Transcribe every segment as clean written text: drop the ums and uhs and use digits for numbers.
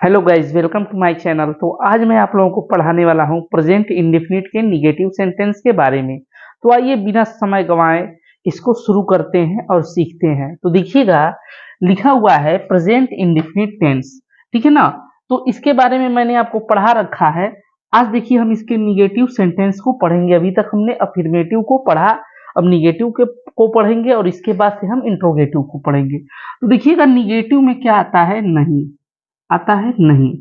Hello guys, welcome to my channel. तो आज मैं आप लोगों को पढ़ाने वाला हूं प्रेजेंट इंडेफिनिट के निगेटिव सेंटेंस के बारे में। तो आइए बिना समय गंवाए इसको शुरू करते हैं और सीखते हैं। तो देखिएगा, लिखा हुआ है प्रेजेंट इंडेफिनिट टेंस, ठीक है ना। तो इसके बारे में मैंने आपको पढ़ा रखा है। आज देखिए हम इसके निगेटिव सेंटेंस को पढ़ेंगे। अभी तक हमने अफर्मेटिव को पढ़ा, अब निगेटिव के को पढ़ेंगे और इसके बाद से हम इंट्रोगेटिव को पढ़ेंगे। तो देखिएगा, निगेटिव में क्या आता है? नहीं आता है, नहीं।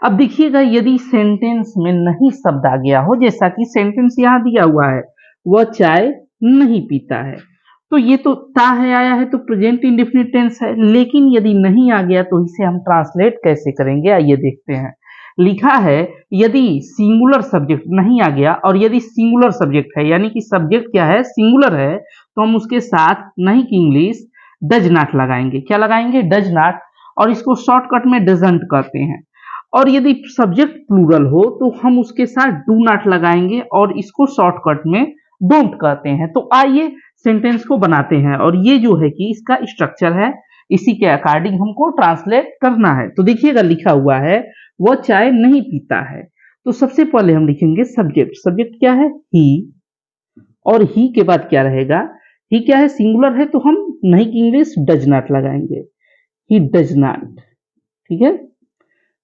अब देखिएगा, यदि सेंटेंस में नहीं शब्द आ गया हो, जैसा कि सेंटेंस यहाँ दिया हुआ है, वह चाय नहीं पीता है, तो ये तो ता है आया है, तो प्रेजेंट इंडेफिनिट टेंस है। लेकिन यदि नहीं आ गया तो इसे हम ट्रांसलेट कैसे करेंगे, आइए देखते हैं। लिखा है यदि सिंगुलर सब्जेक्ट नहीं आ गया, और यदि सिंगुलर सब्जेक्ट है यानी कि सब्जेक्ट क्या है, सिंगुलर है, तो हम उसके साथ नहीं की इंग्लिश डज नॉट लगाएंगे। क्या लगाएंगे? Does not. और इसको शॉर्टकट में डजंट कहते हैं। और यदि सब्जेक्ट प्लूरल हो तो हम उसके साथ डू नॉट लगाएंगे और इसको शॉर्टकट में डोंट कहते हैं। तो आइए सेंटेंस को बनाते हैं, और ये जो है कि इसका स्ट्रक्चर है, इसी के अकॉर्डिंग हमको ट्रांसलेट करना है। तो देखिएगा, लिखा हुआ है वह चाय नहीं पीता है। तो सबसे पहले हम लिखेंगे सब्जेक्ट। सब्जेक्ट क्या है? ही। और ही के बाद क्या रहेगा? ही क्या है? सिंगुलर है, तो हम नहीं की इंग्लिश डज नॉट लगाएंगे, ही डज नॉट। ठीक है।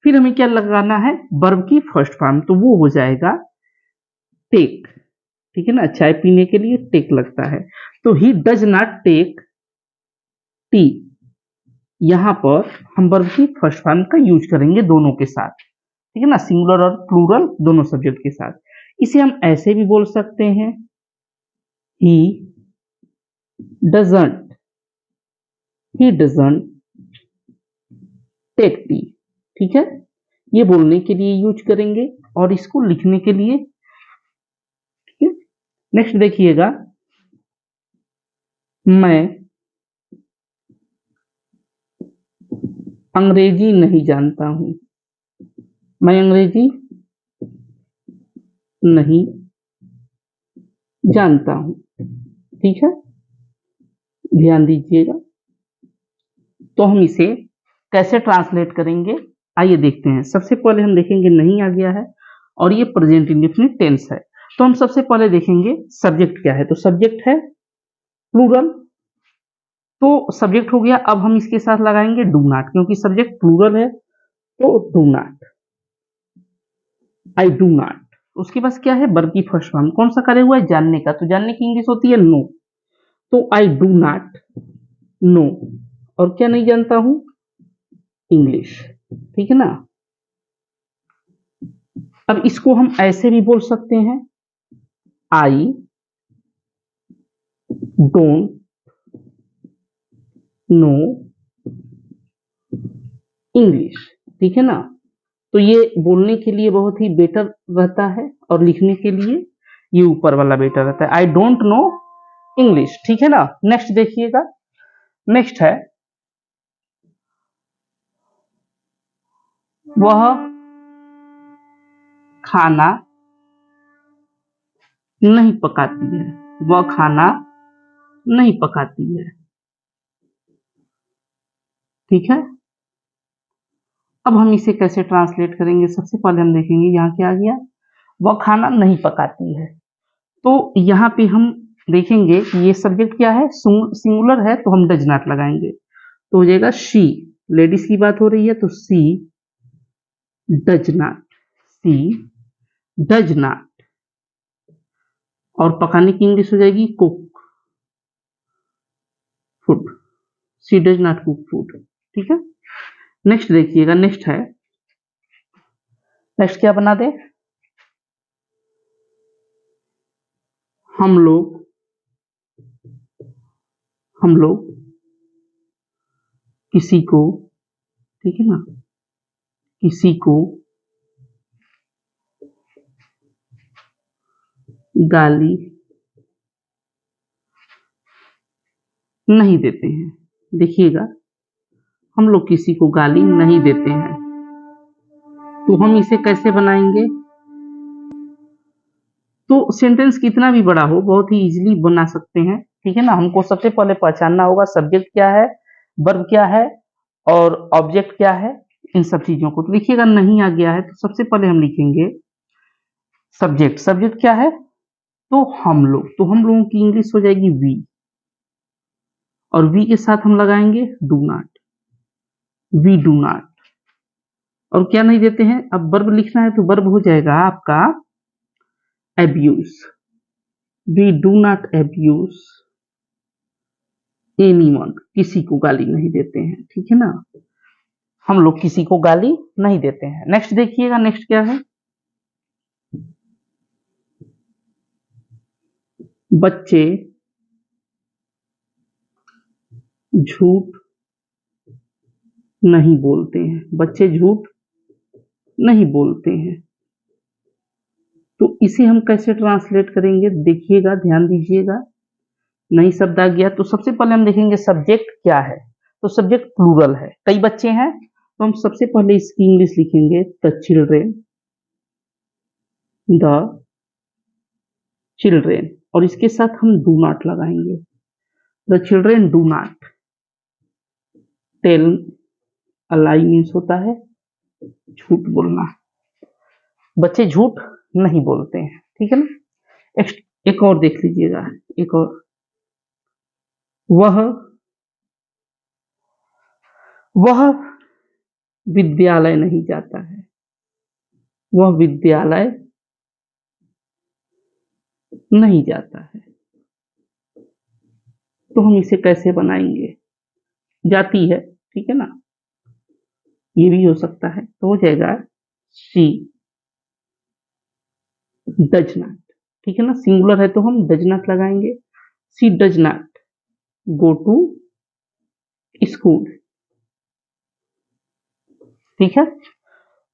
फिर हमें क्या लगाना है? वर्ब की फर्स्ट फॉर्म, तो वो हो जाएगा टेक। ठीक है ना, चाय पीने के लिए टेक लगता है, तो he does not take tea. यहां पर हम वर्ब की फर्स्ट फॉर्म का यूज करेंगे दोनों के साथ, ठीक है ना, सिंगुलर और प्लूरल दोनों सब्जेक्ट के साथ। इसे हम ऐसे भी बोल सकते हैं, he doesn't, he doesn't take tea. ठीक है, ये बोलने के लिए यूज करेंगे और इसको लिखने के लिए। ठीक है, नेक्स्ट देखिएगा, मैं अंग्रेजी नहीं जानता हूं। मैं अंग्रेजी नहीं जानता हूं। ठीक है, ध्यान दीजिएगा। तो हम इसे कैसे ट्रांसलेट करेंगे, आइए देखते हैं। सबसे पहले हम देखेंगे नहीं आ गया है और ये प्रेजेंट इंडेफिनिट टेंस है, तो हम सबसे पहले देखेंगे सब्जेक्ट क्या है। तो सब्जेक्ट है प्लूरल, तो सब्जेक्ट हो गया। अब हम इसके साथ लगाएंगे डू नॉट, क्योंकि सब्जेक्ट प्लूरल है, तो do not, I do not. उसके पास क्या है? वर्ब की फर्स्ट फॉर्म। कौन सा करे हुआ है? जानने का, तो जानने की इंग्लिश होती है नो, तो आई डू नॉट नो। और क्या नहीं जानता हूं? इंग्लिश। ठीक है ना। अब इसको हम ऐसे भी बोल सकते हैं, आई डोंट नो इंग्लिश। ठीक है ना। तो ये बोलने के लिए बहुत ही बेटर रहता है और लिखने के लिए ये ऊपर वाला बेटर रहता है, आई डोंट नो इंग्लिश। ठीक है ना। नेक्स्ट देखिएगा, नेक्स्ट है वह खाना नहीं पकाती है। वह खाना नहीं पकाती है। ठीक है। अब हम इसे कैसे ट्रांसलेट करेंगे? सबसे पहले हम देखेंगे यहाँ क्या आ गया, वह खाना नहीं पकाती है। तो यहाँ पे हम देखेंगे कि ये सब्जेक्ट क्या है, सिंगुलर है, तो हम डज नॉट लगाएंगे, तो हो जाएगा शी। लेडीज की बात हो रही है, तो she does not, she does not. और पकाने की इंग्लिश हो जाएगी cook food, she does not cook food. ठीक है। नेक्स्ट देखिएगा, नेक्स्ट है, नेक्स्ट क्या बना दे, हम लोग, हम लोग किसी को, ठीक है ना, किसी को गाली नहीं देते हैं। देखिएगा, हम लोग किसी को गाली नहीं देते हैं, तो हम इसे कैसे बनाएंगे? तो सेंटेंस कितना भी बड़ा हो, बहुत ही इजीली बना सकते हैं। ठीक है ना। हमको सबसे पहले पहचानना होगा सब्जेक्ट क्या है, वर्ब क्या है और ऑब्जेक्ट क्या है। इन सब चीजों को। तो लिखिएगा नहीं आ गया है तो सबसे पहले हम लिखेंगे सब्जेक्ट। सब्जेक्ट क्या है? तो हम लोग। तो हम लोगों की इंग्लिश हो जाएगी वी, और वी के साथ हम लगाएंगे do not, we do not. और क्या नहीं देते हैं? अब वर्ब लिखना है तो वर्ब हो जाएगा आपका abuse, we do not abuse anyone, किसी को गाली नहीं देते हैं, ठीक है ना। हम लोग किसी को गाली नहीं देते हैं। नेक्स्ट देखिएगा, नेक्स्ट क्या है? बच्चे झूठ नहीं बोलते हैं, बच्चे झूठ नहीं बोलते हैं। तो इसे हम कैसे ट्रांसलेट करेंगे? देखिएगा, ध्यान दीजिएगा। नई शब्द आ गया तो सबसे पहले हम देखेंगे सब्जेक्ट क्या है। तो सब्जेक्ट प्लूरल है, कई बच्चे हैं, तो हम सबसे पहले इसकी इंग्लिश लिखेंगे द चिल्ड्रेन, द चिल्ड्रेन, और इसके साथ हम डू नॉट लगाएंगे। The children do not tell a lie, means होता है झूठ बोलना। बच्चे झूठ नहीं बोलते हैं, ठीक है ना। एक और देख लीजिएगा, एक और, वह विद्यालय नहीं जाता है, वह विद्यालय नहीं जाता है। तो हम इसे कैसे बनाएंगे? जाती है, ठीक है ना, ये भी हो सकता है। तो हो जाएगा शी डज नॉट, ठीक है ना, सिंगुलर है तो हम डज नॉट लगाएंगे। She does not go to school, ठीक है।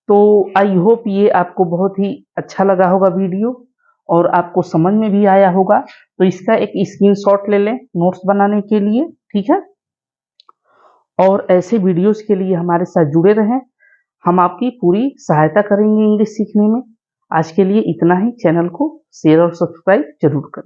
तो आई होप ये आपको बहुत ही अच्छा लगा होगा वीडियो, और आपको समझ में भी आया होगा। तो इसका एक स्क्रीनशॉट ले लें नोट्स बनाने के लिए, ठीक है। और ऐसे वीडियोस के लिए हमारे साथ जुड़े रहें, हम आपकी पूरी सहायता करेंगे इंग्लिश सीखने में। आज के लिए इतना ही। चैनल को शेयर और सब्सक्राइब जरूर करें।